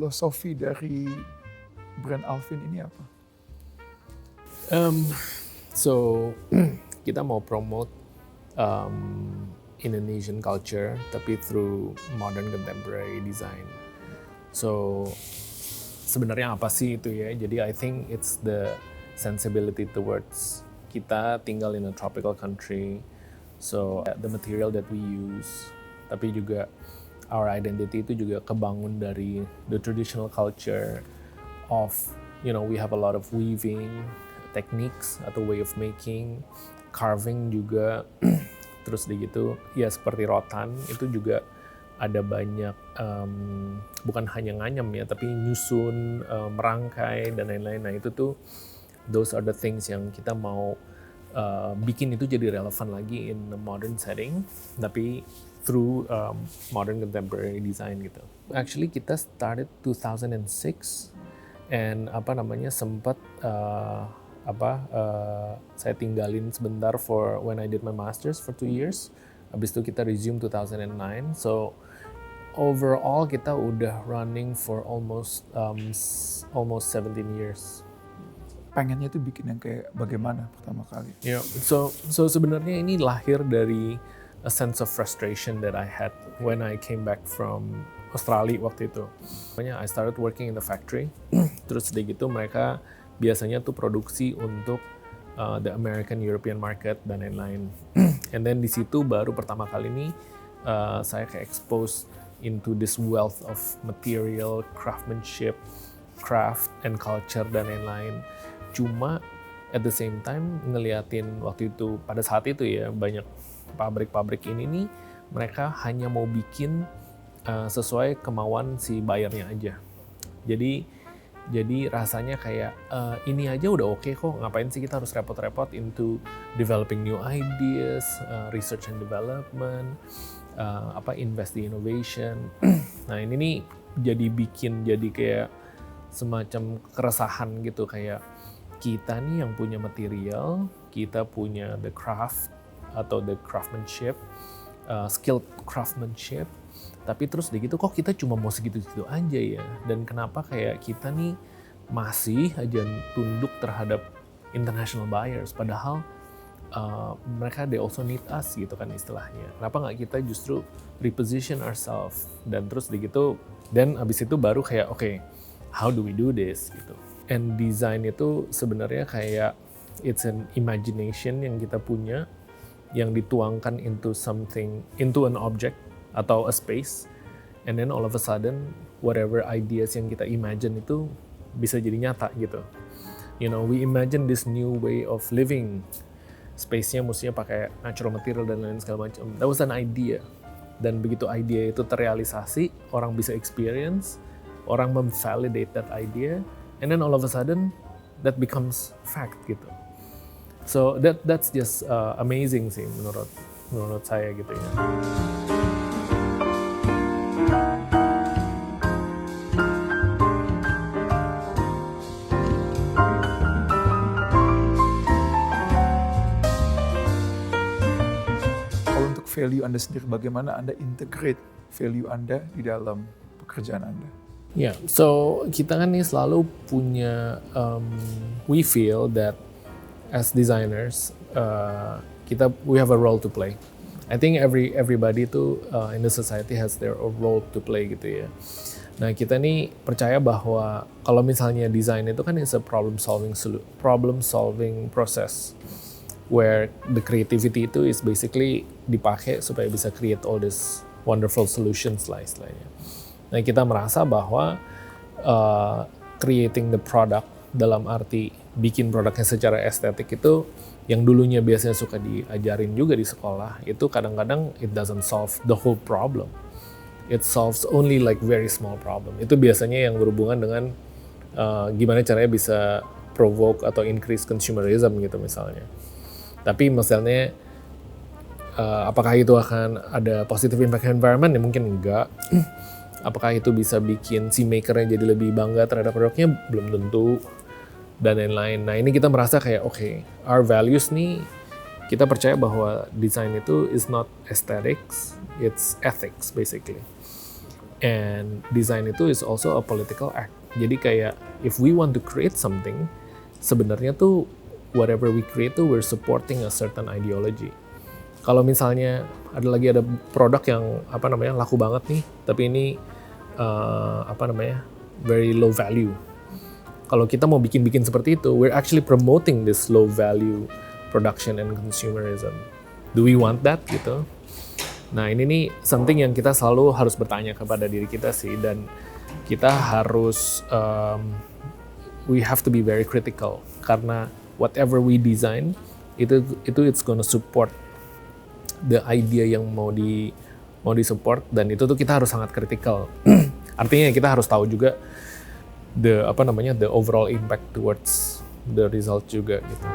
filosofi dari brand Alvin ini apa? So kita mau promote Indonesian culture tapi through modern contemporary design. So sebenarnya apa sih itu ya? Jadi I think it's the sensibility towards kita tinggal in a tropical country. So the material that we use, tapi juga our identity itu juga kebangun dari the traditional culture of, we have a lot of weaving techniques atau way of making, carving juga. Terus gitu, ya seperti rotan itu juga ada banyak, bukan hanya nganyam ya, tapi nyusun, merangkai dan lain-lain. Nah itu tuh, those are the things yang kita mau bikin itu jadi relevan lagi in a modern setting, tapi through modern contemporary design gitu. Actually kita started 2006 and sempat saya tinggalin sebentar for when I did my masters for 2 years. Habis itu kita resume 2009. So overall kita udah running for almost 17 years. Pengennya tuh bikin yang kayak bagaimana pertama kali? Yeah. So sebenarnya ini lahir dari a sense of frustration that I had when I came back from Australia waktu itu. Makanya I started working in the factory. Terus dari gitu mereka biasanya tuh produksi untuk the American European market dan lain-lain. And then di situ baru pertama kali ini saya ke-expose into this wealth of material, craftsmanship, craft and culture dan lain-lain. Cuma at the same time ngeliatin waktu itu, pada saat itu ya, banyak pabrik-pabrik ini nih mereka hanya mau bikin sesuai kemauan si buyernya aja. Jadi rasanya kayak ini aja udah oke kok, ngapain sih kita harus repot-repot into developing new ideas, research and development, invest di innovation. Nah ini nih jadi kayak semacam keresahan gitu, kayak kita nih yang punya material, kita punya the craft atau the craftsmanship, skilled craftsmanship, tapi terus gitu kok kita cuma mau segitu-gitu aja ya, dan kenapa kayak kita nih masih aja tunduk terhadap international buyers, padahal mereka they also need us gitu kan istilahnya. Kenapa nggak kita justru reposition ourselves, dan terus gitu, dan abis itu baru kayak okay, how do we do this gitu. And design itu sebenarnya kayak it's an imagination yang kita punya, yang dituangkan into something, into an object atau a space, and then all of a sudden whatever ideas yang kita imagine itu bisa jadi nyata gitu. We imagine this new way of living, space-nya mestinya pakai natural material dan lain segala macam. That was an idea, dan begitu idea itu terrealisasi, orang bisa experience, orang memvalidate that idea, and then all of a sudden that becomes fact gitu. So that's just amazing sih menurut saya gitu ya. Kalau untuk value Anda sendiri, bagaimana Anda integrate value Anda di dalam pekerjaan Anda? Ya, so kita kan nih selalu punya, we feel that as designers, we have a role to play. I think everybody tuh in the society has their role to play gitu ya. Nah kita nih percaya bahwa kalau misalnya desain itu kan is a problem solving process, where the creativity itu is basically dipakai supaya bisa create all these wonderful solutions lah istilahnya. Nah kita merasa bahwa creating the product dalam arti bikin produknya secara estetik itu, yang dulunya biasanya suka diajarin juga di sekolah, itu kadang-kadang it doesn't solve the whole problem. It solves only like very small problem. Itu biasanya yang berhubungan dengan gimana caranya bisa provoke atau increase consumerism gitu misalnya. Tapi misalnya apakah itu akan ada positive impact environment? Ya mungkin enggak. Apakah itu bisa bikin si makernya jadi lebih bangga terhadap produknya? Belum tentu. Dan lain-lain. Nah ini kita merasa kayak okay, our values nih, kita percaya bahwa desain itu is not aesthetics, it's ethics basically. And design itu is also a political act. Jadi kayak if we want to create something, sebenarnya tuh whatever we create tuh we're supporting a certain ideology. Kalau misalnya ada produk yang laku banget nih, tapi ini very low value. Kalau kita mau bikin seperti itu, we're actually promoting this low value production and consumerism. Do we want that gitu? Nah ini nih something yang kita selalu harus bertanya kepada diri kita sih, dan kita harus we have to be very critical, karena whatever we design itu it's gonna support the idea yang mau di support, dan itu tuh kita harus sangat kritikal. Artinya kita harus tahu juga the overall impact towards the result juga gitu.